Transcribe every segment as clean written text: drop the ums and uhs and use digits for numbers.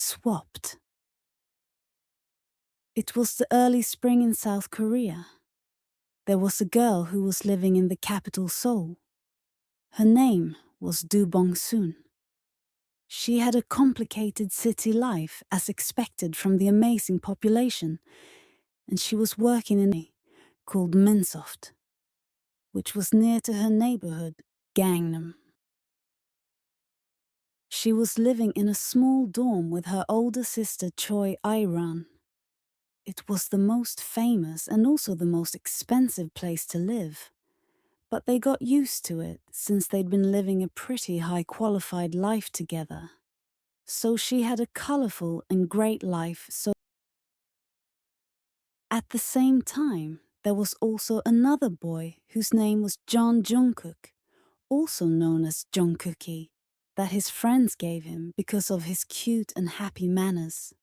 swapped. It was the early spring in South Korea. There was a girl who was living in the capital Seoul. Her name was Bongsoon. She had a complicated city life as expected from the amazing population, and she was working in a called Minsoft, which was near to her neighborhood, Gangnam. She was living in a small dorm with her older sister Choi Iran. It was the most famous and also the most expensive place to live. But they got used to it since they'd been living a pretty high-qualified life together. So she had a colorful and great life. So at the same time, there was also another boy whose name was Jungkook, also known as Jungkookie, that his friends gave him because of his cute and happy manners.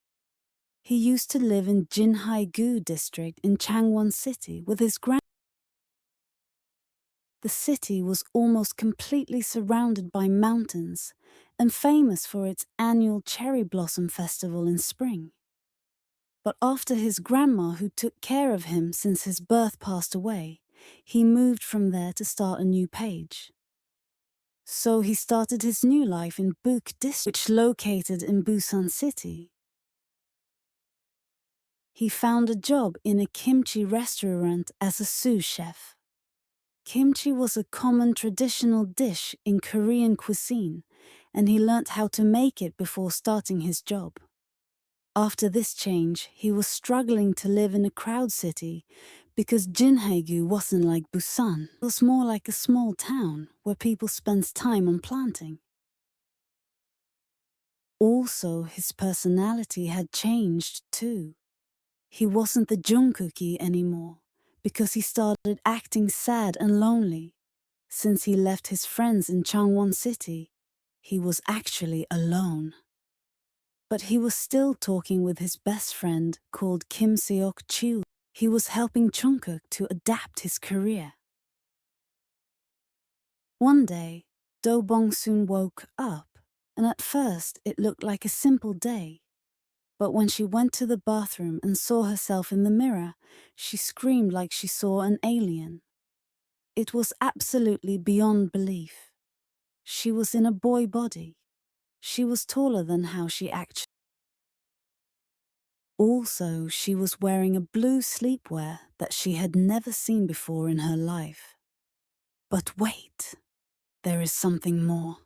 He used to live in Jinhae-gu district in Changwon City with his The city was almost completely surrounded by mountains and famous for its annual cherry blossom festival in spring. But after his grandma, who took care of him since his birth, passed away, he moved from there to start a new page. So he started his new life in Buk district, which located in Busan City. He found a job in a kimchi restaurant as a sous chef. Kimchi was a common traditional dish in Korean cuisine, and he learnt how to make it before starting his job. After this change, he was struggling to live in a crowd city because Jinhae-gu wasn't like Busan. It was more like a small town where people spent time on planting. Also, his personality had changed too. He wasn't the Jungkookie anymore because he started acting sad and lonely. Since he left his friends in Changwon City, he was actually alone. But he was still talking with his best friend called Kim Seok-chu. He was helping Jungkook to adapt his career. One day, Do Bongsoon woke up, and at first it looked like a simple day. But when she went to the bathroom and saw herself in the mirror, she screamed like she saw an alien. It was absolutely beyond belief. She was in a boy body. She was taller than how she actually. Also, she was wearing a blue sleepwear that she had never seen before in her life. But wait, there is something more.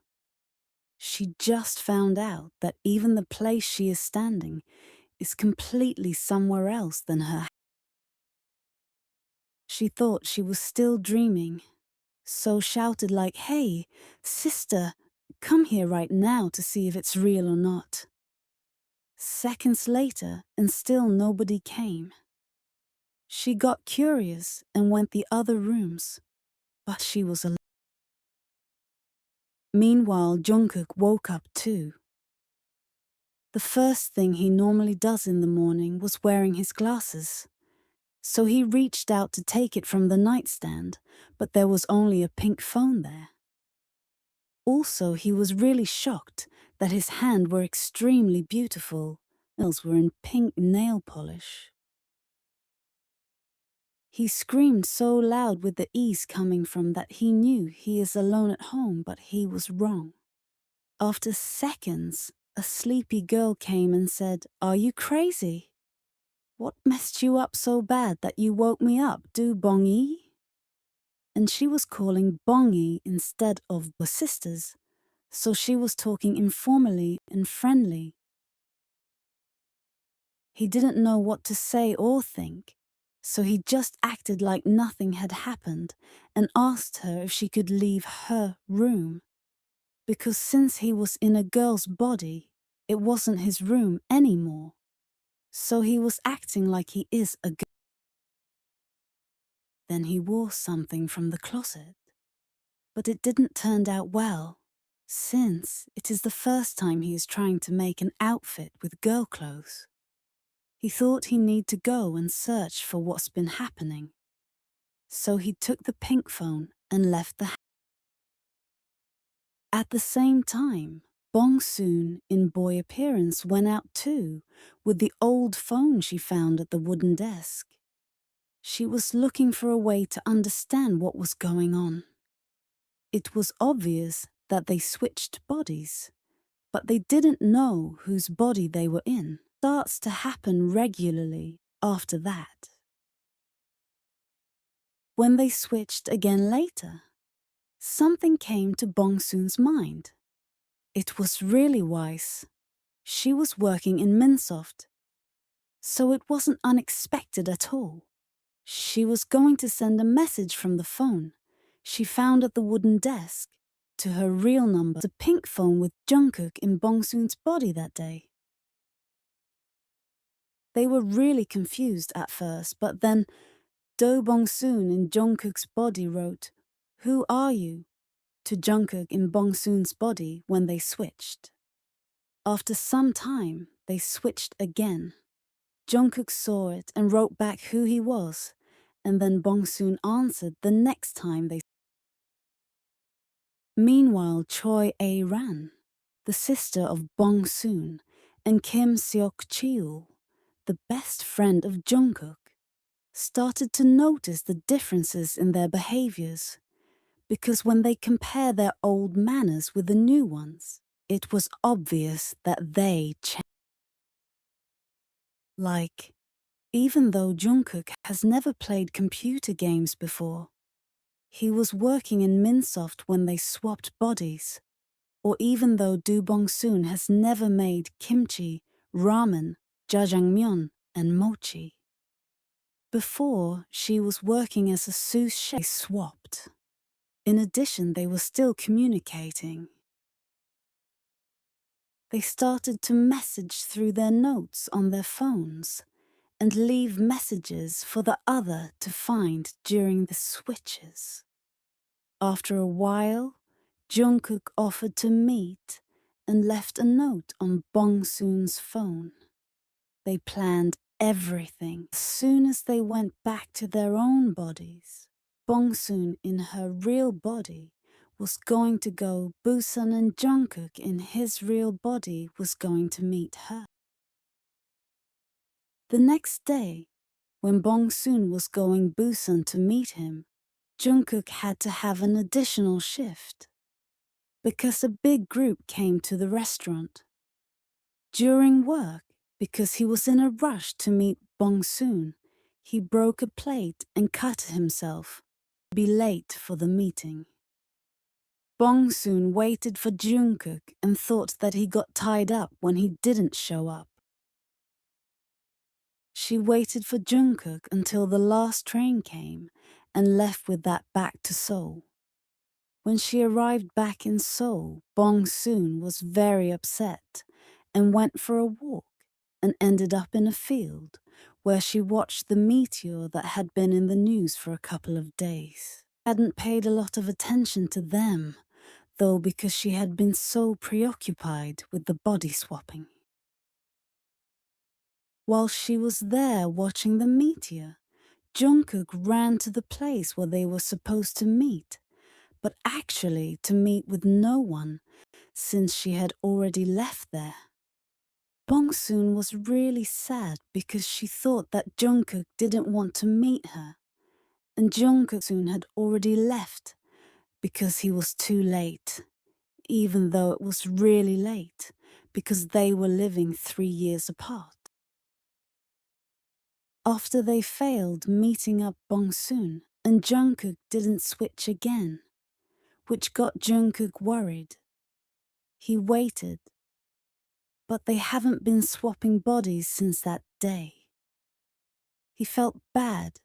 She just found out that even the place she is standing is completely somewhere else than her. She thought she was still dreaming, so shouted like, "Hey, sister, come here right now to see if it's real or not." Seconds later, and still nobody came. She got curious and went the other rooms, but she was alone. Meanwhile, Jungkook woke up too. The first thing he normally does in the morning was wearing his glasses. So he reached out to take it from the nightstand, but there was only a pink phone there. Also, he was really shocked that his hands were extremely beautiful. Nails were in pink nail polish. He screamed so loud with the ease coming from that he knew he is alone at home, but he was wrong. After seconds, a sleepy girl came and said, "Are you crazy? What messed you up so bad that you woke me up, do Bongi?" And she was calling Bongi instead of her sisters, so she was talking informally and friendly. He didn't know what to say or think, so he just acted like nothing had happened and asked her if she could leave her room. Because since he was in a girl's body, it wasn't his room anymore. So he was acting like he is a girl. Then he wore something from the closet. But it didn't turn out well, since it is the first time he is trying to make an outfit with girl clothes. He thought he need to go and search for what's been happening. So he took the pink phone and left the house. At the same time, Bongsoon, in boy appearance, went out too, with the old phone she found at the wooden desk. She was looking for a way to understand what was going on. It was obvious that they switched bodies, but they didn't know whose body they were in. Starts to happen regularly after that. When they switched again later, something came to Bongsoon's mind. It was really wise. She was working in Minsoft, so it wasn't unexpected at all. She was going to send a message from the phone she found at the wooden desk to her real number, the pink phone with Jungkook in Bongsoon's body that day. They were really confused at first, but then Do Bongsoon in Jungkook's body wrote, "Who are you?" to Jungkook in Bongsoon's body when they switched. After some time, they switched again. Jungkook saw it and wrote back who he was, and then Bongsoon answered the next time they. Meanwhile, Choi A-ran, the sister of Bongsoon, and Kim Seok-cheol, the best friend of Jungkook, started to notice the differences in their behaviors, because when they compare their old manners with the new ones, it was obvious that they changed. Like, even though Jungkook has never played computer games before, he was working in Minsoft when they swapped bodies, or even though Do Bongsoon has never made kimchi, ramen, jjajangmyeon, and mochi. Before, she was working as a sous chef. They swapped. In addition, they were still communicating. They started to message through their notes on their phones and leave messages for the other to find during the switches. After a while, Jungkook offered to meet and left a note on Bongsoon's phone. They planned everything. As soon as they went back to their own bodies, Bongsoon in her real body was going to go Busan, and Jungkook in his real body was going to meet her. The next day, when Bongsoon was going Busan to meet him, Jungkook had to have an additional shift because a big group came to the restaurant. During work, because he was in a rush to meet Bongsoon, he broke a plate and cut himself to be late for the meeting. Bongsoon waited for Jungkook and thought that he got tied up when he didn't show up. She waited for Jungkook until the last train came and left with that back to Seoul. When she arrived back in Seoul, Bongsoon was very upset and went for a walk and ended up in a field where she watched the meteor that had been in the news for a couple of days. Hadn't paid a lot of attention to them, though, because she had been so preoccupied with the body swapping. While she was there watching the meteor, Jungkook ran to the place where they were supposed to meet, but actually to meet with no one, since she had already left there. Bongsoon was really sad because she thought that Jungkook didn't want to meet her, and Jungkook soon had already left because he was too late, even though it was really late because they were living 3 years apart. After they failed meeting up Bongsoon, and Jungkook didn't switch again, which got Jungkook worried. He waited, but they haven't been swapping bodies since that day. He felt bad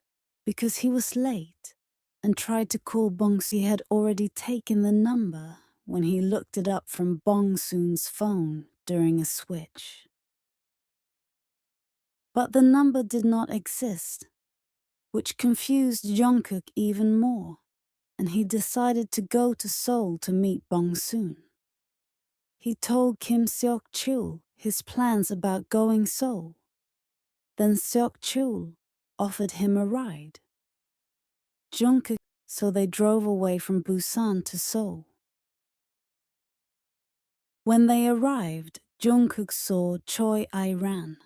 because he was late and tried to call Bongsoon. He had already taken the number when he looked it up from Bongsoon's phone during a switch. But the number did not exist, which confused Jungkook even more, and he decided to go to Seoul to meet Bongsoon. He told Kim Seok-cheol his plans about going Seoul. Then Seok-cheol offered him a ride. Jungkook, so they drove away from Busan to Seoul. When they arrived, Jungkook saw Choi Ai-ran,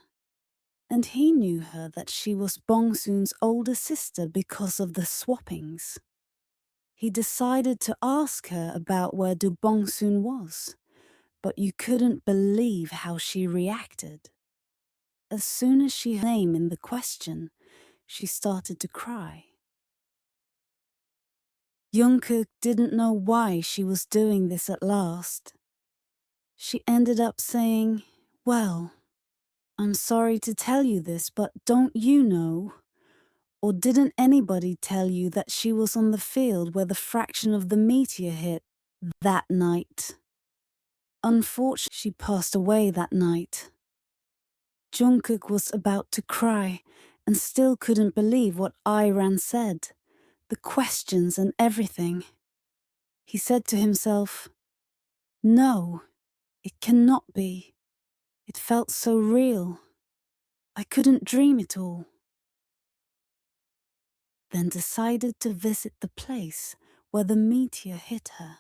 and he knew her that she was Bongsoon's older sister because of the swappings. He decided to ask her about where Do Bongsoon was, but you couldn't believe how she reacted. As soon as she heard her name in the question, she started to cry. Jungkook didn't know why she was doing this at last. She ended up saying, "Well, I'm sorry to tell you this, but don't you know? Or didn't anybody tell you that she was on the field where the fraction of the meteor hit that night? Unfortunately, she passed away that night." Jungkook was about to cry and still couldn't believe what Iran said, the questions and everything. He said to himself, "No, it cannot be. It felt so real. I couldn't dream it all." Then decided to visit the place where the meteor hit her.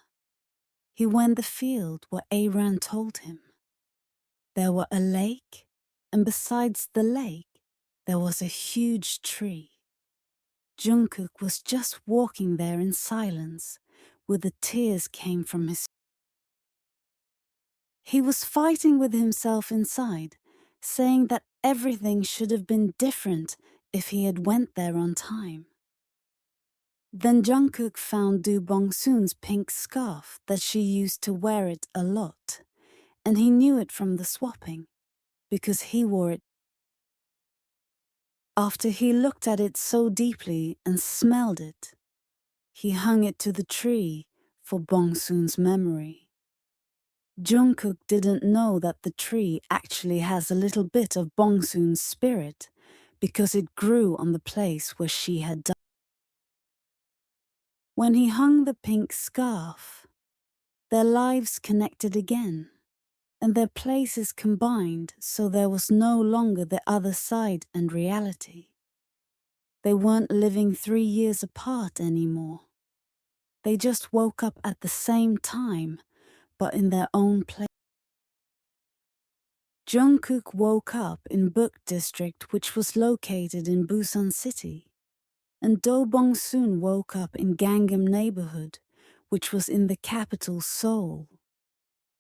He went the field where Aran told him. There were a lake, and besides the lake, there was a huge tree. Jungkook was just walking there in silence, with the tears came from his. He was fighting with himself inside, saying that everything should have been different if he had went there on time. Then Jungkook found Do Bongsoon's pink scarf that she used to wear it a lot, and he knew it from the swapping, because he wore it. After he looked at it so deeply and smelled it, he hung it to the tree for Bongsoon's memory. Jungkook didn't know that the tree actually has a little bit of Bongsoon's spirit, because it grew on the place where she had died. When he hung the pink scarf, their lives connected again, and their places combined, so there was no longer the other side and reality. They weren't living 3 years apart anymore. They just woke up at the same time, but in their own place. Jungkook woke up in Book District, which was located in Busan City, and Do Bongsoon woke up in Gangnam neighborhood, which was in the capital Seoul.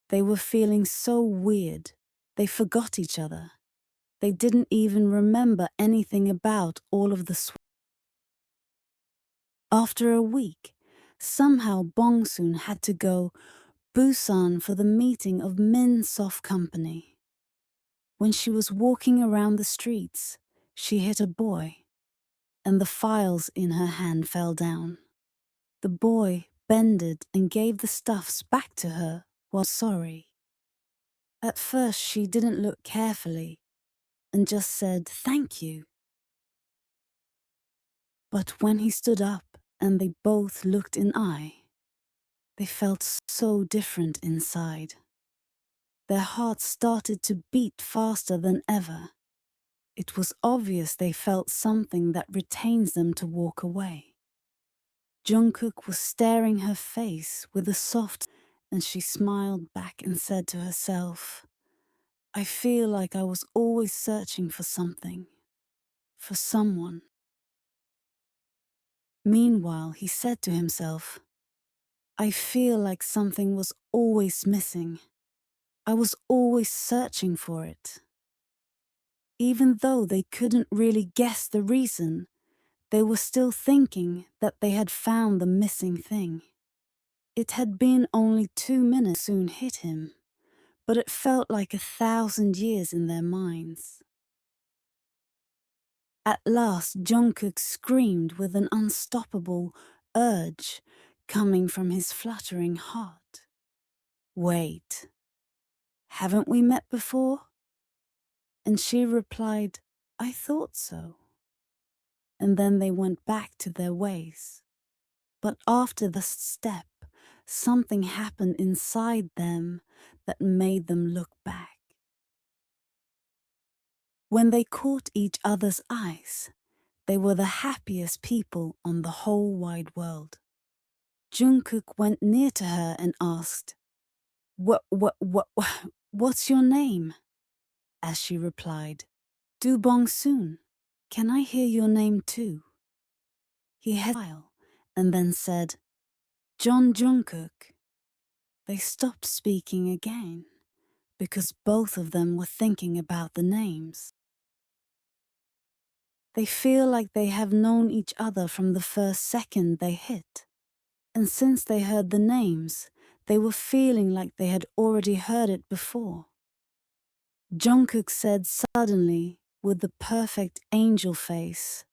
They were feeling so weird, they forgot each other. They didn't even remember anything about all of the After a week, somehow Bongsoon had to go Busan for the meeting of Min Soft Company. When she was walking around the streets, she hit a boy, and the files in her hand fell down. The boy bended and gave the stuffs back to her while sorry. At first she didn't look carefully and just said thank you. But when he stood up and they both looked in eye, they felt so different inside. Their hearts started to beat faster than ever. It was obvious they felt something that retains them to walk away. Jungkook was staring her face with a soft, and she smiled back and said to herself, "I feel like I was always searching for something, for someone." Meanwhile, he said to himself, "I feel like something was always missing. I was always searching for it." Even though they couldn't really guess the reason, they were still thinking that they had found the missing thing. It had been only 2 minutes soon hit him, but it felt like 1,000 years in their minds. At last, Jungkook screamed with an unstoppable urge coming from his fluttering heart. "Wait, haven't we met before?" And she replied, "I thought so." And then they went back to their ways. But after the step, something happened inside them that made them look back. When they caught each other's eyes, they were the happiest people on the whole wide world. Jungkook went near to her and asked, What's your name? As she replied, Do Bongsoon. Can I hear your name too? He hesitated and then said, John Jungkook. They stopped speaking again because both of them were thinking about the names. They feel like they have known each other from the first second they hit. And since they heard the names, they were feeling like they had already heard it before. Jungkook said suddenly, with the perfect angel face,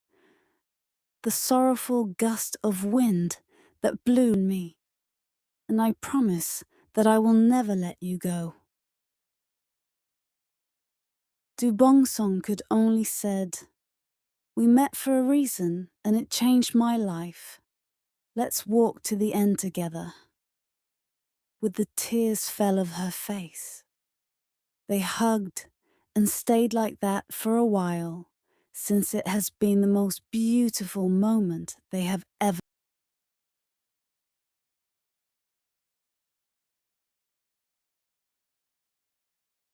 the sorrowful gust of wind that blew in me, and I promise that I will never let you go. Du Bongsoon could only said, We met for a reason, and it changed my life. Let's walk to the end together. With the tears fell of her face. They hugged and stayed like that for a while, since it has been the most beautiful moment they have ever